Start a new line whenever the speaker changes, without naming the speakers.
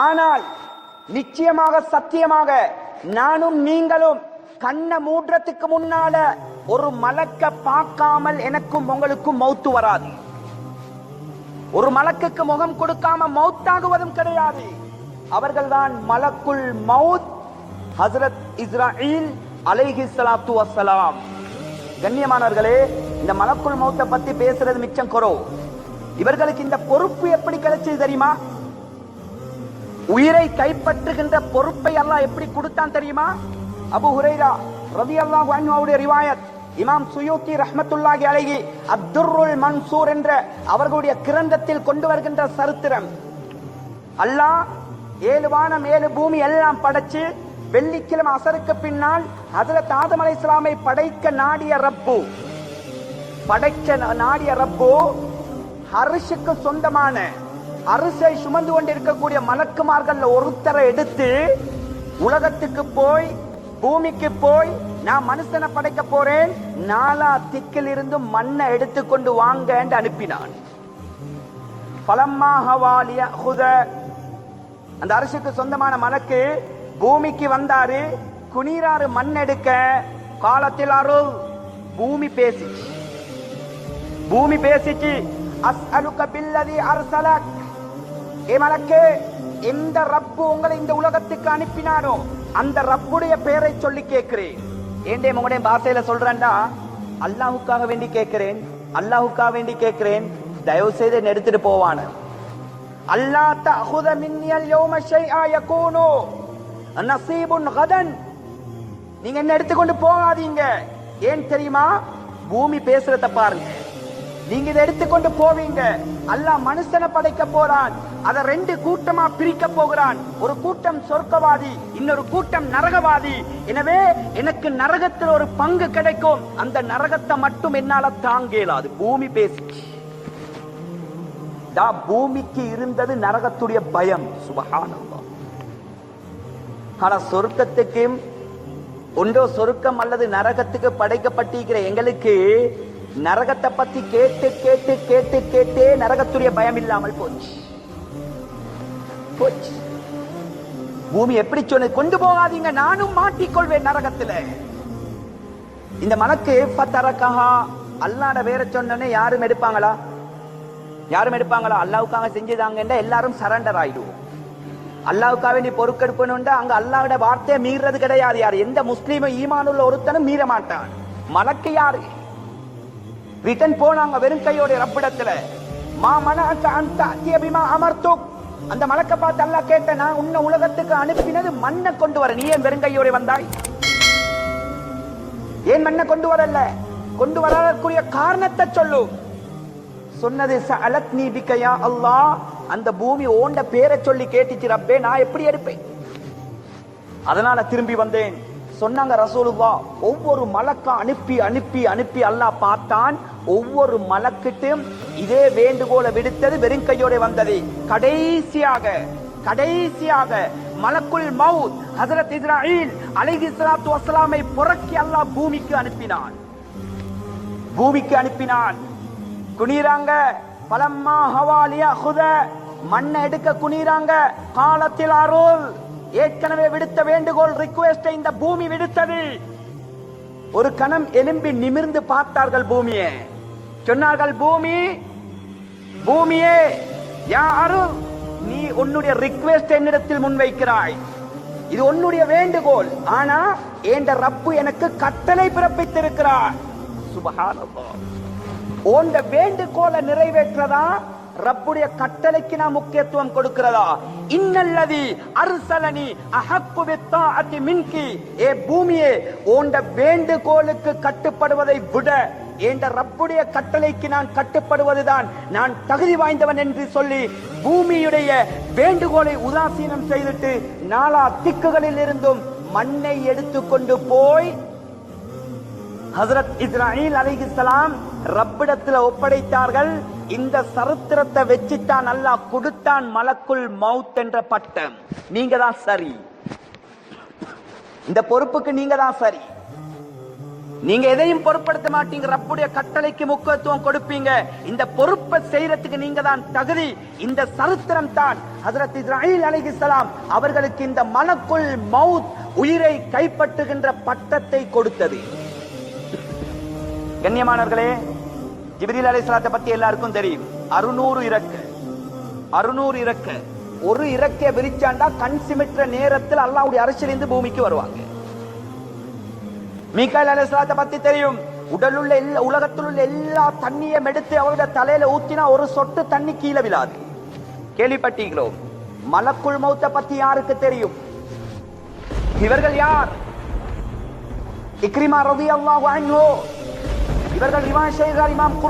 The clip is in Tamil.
ஆனால் நிச்சயமாக சத்தியமாக நானும் நீங்களும் கண்ண மூடுறதுக்கு முன்னால ஒரு மலக்க பார்க்காமல் எனக்கும் உங்களுக்கும் மௌத்து வராது. ஒரு மலக்குக்கு முகம் கொடுக்காம மௌத்தாகுவதும் கிடையாது. அவர்கள்தான் மலக்குல் மௌத் ஹஜ்ரத் இஸ்ராயில் அலைஹிஸ்ஸலாத்து வஸ்ஸலாம். கண்ணியமானவர்களே, இந்த மலக்குல் மௌத்தை பத்தி பேசுறது மிச்சம் குறோ. இவர்களுக்கு இந்த பொறுப்பு எப்படி கிடைச்சது தெரியுமா? உயிரை கைப்பற்றுகின்ற பொறுப்பை அல்லாஹ் எப்படி கொடுத்தான் தெரியுமா? அபூ ஹுரைரா ரலியல்லாஹு அன்ஹு அவருடைய ரிவாயத், இமாம் சுயூத்தி ரஹ்மத்துல்லாஹி அலைஹி அத்துர்ருல் மன்சூர் என்ற அவர்களுடைய கிரந்தத்தில் கொண்டு வருகின்ற சரித்திரம். அல்லாஹ் 7 வானம் 7 பூமி எல்லாம் படைச்சு வெள்ளிக்கிழமை அசருக்கு பின்னால் ஹஜ்ரத் ஆதம் அலைஹிஸ்ஸலாமை படைக்க நாடிய ரப்பு அரிஷுக்கு சொந்தமான அரிசை சுமந்து கொண்டிருக்கக்கூடிய மலக்குமார்கள் ஒருத்தரை எடுத்து உலகத்துக்கு போய் பூமிக்கு போய் நான் மனுஷனை படைக்க போறேன், 4 திக்கில் இருந்து மண்ணை எடுத்துக்கொண்டு வாங்க என்று அனுப்பினான். அந்த அரிசிக்கு சொந்தமான மலக்கு பூமிக்கு வந்தாரு, குனிராறு மண் எடுக்க. காலத்தில் அருள் பூமி பேசிச்சு அஸ்அலுக பில்லதி அர்ஸலக், ஏ மலக்கே, எந்த ரப்பு உங்களை இந்த உலகத்துக்கு அனுப்பினானோ அந்த ரப்புடைய பெயரை சொல்லி கேட்கிறேன். ஏண்டே உங்களுடைய பாஷையில சொல்றேன்டா, அல்லாஹுக்காக வேண்டி கேட்கிறேன், தயவு செய்து எடுத்துட்டு போவான. அல்லா தஅஹுத மின்னல் யௌம ஷைஆ யகூனு நஸீபுன் கதன், நீங்க என்ன எடுத்துக்கொண்டு போகாதீங்க. ஏன் தெரியுமா? பூமி பேசுறத பாருங்க. நீங்க இதை எடுத்துக்கொண்டு போவீங்க. அல்லாஹ் மனுஷனை படைக்க போறான், அதை 2 கூட்டமா பிரிக்க போகிறான். ஒரு கூட்டம் சொர்க்கவாதி, இன்னொரு கூட்டம் நரகவாதி. எனவே எனக்கு நரகத்தில் ஒரு பங்கு கிடைக்கும். அந்த நரகத்தை மட்டும் என்னால தாங்க இயலாது. பூமி பேசிச்சு. பூமிக்கு இருந்தது நரகத்துடைய பயம். சுப்ஹானல்லாஹ். ஆனா சொர்க்கத்துக்கு ஒன்றோ சொர்க்கம் அல்லது நரகத்துக்கு படைக்கப்பட்டிருக்கிற எங்களுக்கு நரகத்தை பத்தி கேட்டே நரகத்துடைய பயம் இல்லாமல் போச்சு. பூமி எப்படி சொன்ன, கொண்டு போகாதீங்க, நானும் மாட்டிக்கொள்வேன் நரகத்துல. இந்த மலக்கு ஃபதரகஹா, அல்லாஹ்ட வேற சொன்னனே யாரும் எடுப்பாங்களா? அல்லாஹ்வுக்காக செஞ்சுதாங்க எல்லாரும் சரண்டர் ஆயிடுவோம். அல்லாஹ்வுக்காக வேண்டி பொறுக்கெடுப்பணும்டா அங்க அல்லாஹ்வுட வார்த்தையை மீறது கிடையாது. யார் எந்த முஸ்லீமும் ஈமானுள்ள ஒருத்தனும் மீற மாட்டான். மலக்கு யாரு? ரிட்டன் போனாங்க வெறும் கையோட ரப்பிடத்துல. மா மனஅக அன் தஅதிய பிமா அமர்துக், அந்த மலக்க பார்த்து அல்லாஹ் கேட்ட, நான் உன்னை உலகத்துக்கு அனுப்பினது மண்ணை கொண்டு வர, நீ ஏன் வெறும் கையோட வந்தாய்? ஏன் மண்ணை கொண்டு வரல? கொண்டு வரக்கூடிய காரணத்தை சொல்லு. சொன்னது சஅலத்னி பிக யா அல்லாஹ், அந்த பூமி ஓண்ட பேரை சொல்லி கேட்டுச்சு, ரப்பே நான் எப்படி எடுப்பேன்? அதனால திரும்பி வந்தேன். சொன்னாங்க ரசூலுல்லாஹ், ஒவ்வொரு மலக்கா அனுப்பி அல்லாஹ் பார்த்தான். ஒவ்வொரு மலக்கிட்டும் இதே வேண்டுகோளை விடுத்தது, வெறும் கையோட வந்தது. கடைசியாக மலக்குல் மௌத் ஹஜ்ரத் இஸ்ராயில் அலைஹிஸ்ஸலாத்து வஸ்ஸலாமை புரக்கி அல்லாஹ் பூமிக்கு அனுப்பினான். குனிறாங்க. பலம்மா ஹவாலியா ஹுத, மண்ணை எடுக்க குனிறாங்க. காலத்தில் அருள், ஏற்கனவே விடுத்த வேண்டுகோள் ரிக்வெஸ்ட் இந்த பூமி விடுத்தது. ஒரு கணம் எலும்பி நிமிர்ந்து பார்த்தார்கள் பூமியை. சொன்னார்கள், பூமியே, யா அருள், நீ உன்னுடைய ரிக்வெஸ்ட் என்னிடத்தில் முன்வைக்கிறாய், இது உன்னுடைய வேண்டுகோள். ஆனா ஏண்ட ரப்பு எனக்கு கட்டளை பிறப்பித்திருக்கிறார். சுப்ஹானல்லாஹ். உன் வேண்டுகோளை நிறைவேற்றதா ரப்புடைய கட்டளைக்கு நான் முக்கியத்துவம் கொடுக்கிறதா? இன்னல்லதி அர்சலனி அஹக்கு பித்தாஅத்தி மின்கி, ஏ பூமியே, உன் வேண்டுகோளுக்கு கட்டுப்படுவதை விட என்ற ரப்புடைய கட்டளைக்கு நான் கட்டுப்படுவதுதான் நான் தகுதி வாய்ந்தவன் என்று சொல்லி பூமியுடைய வேண்டுகோளை உதாசீனம் செய்துட்டு 4 திக்குகளில் இருந்தும் மண்ணை எடுத்துக்கொண்டு போய் ஹஜ்ரத் இஸ்ராயில் அலைஹிஸ்ஸலாம் ரப்பிடத்தில் ஒப்படைத்தார்கள். இந்த சரித்திரத்தை வச்சுத்தான் அல்லாஹ் கொடுத்தான் மலக்குல் மௌத் என்ற பட்டம். நீங்க தான் சரி, இந்த பொறுப்புக்கு நீங்க தான் சரி. நீங்க எதையும் பொறுப்படுத்த மாட்டீங்க, ரப்புடைய கட்டளைக்கு முக்கியத்துவம் கொடுப்பீங்க. இந்த பொறுப்பை செய்யறதுக்கு நீங்க தான் தகுதி. இந்த சரித்திரம் தான் ஹஜ்ரத் இஸ்ராயீல் அலைஹிஸ்ஸலாம் அவர்களுக்கு இந்த மலக்குல் மௌத் உயிரை கைப்பற்றுகின்ற பட்டத்தை கொடுத்தது. கண்ணியமானவர்களே, ஜிப்ரீல் அலைஹிஸ்ஸலாத்தை பத்தி எல்லாருக்கும் தெரியும். 600 இறக்க, 600 இறக்க. ஒரு இறக்கைய விரிச்சாண்டா கண் சிமிட்ற நேரத்தில் அல்லாஹ்வுடைய அரசிலிருந்து பூமிக்கு வருவாங்க. மீகாயில் அலைஹிஸ்ஸலாத்தை பத்தி தெரியும். உலகத்தில் உள்ள எல்லா தண்ணியும் எடுத்து அவருடைய தலையில ஊத்தினா ஒரு சொட்டு தண்ணி கீழே விழாது. கேள்விப்பட்டீங்களோ? மலக்குல் மௌத்தை பத்தி யாருக்கு தெரியும்? இவர்கள் யார்? இக்ரிமா ரலியல்லாஹு அன்ஹு. இவர்கள் ரிவாயத் செய்கிறார் இமாம்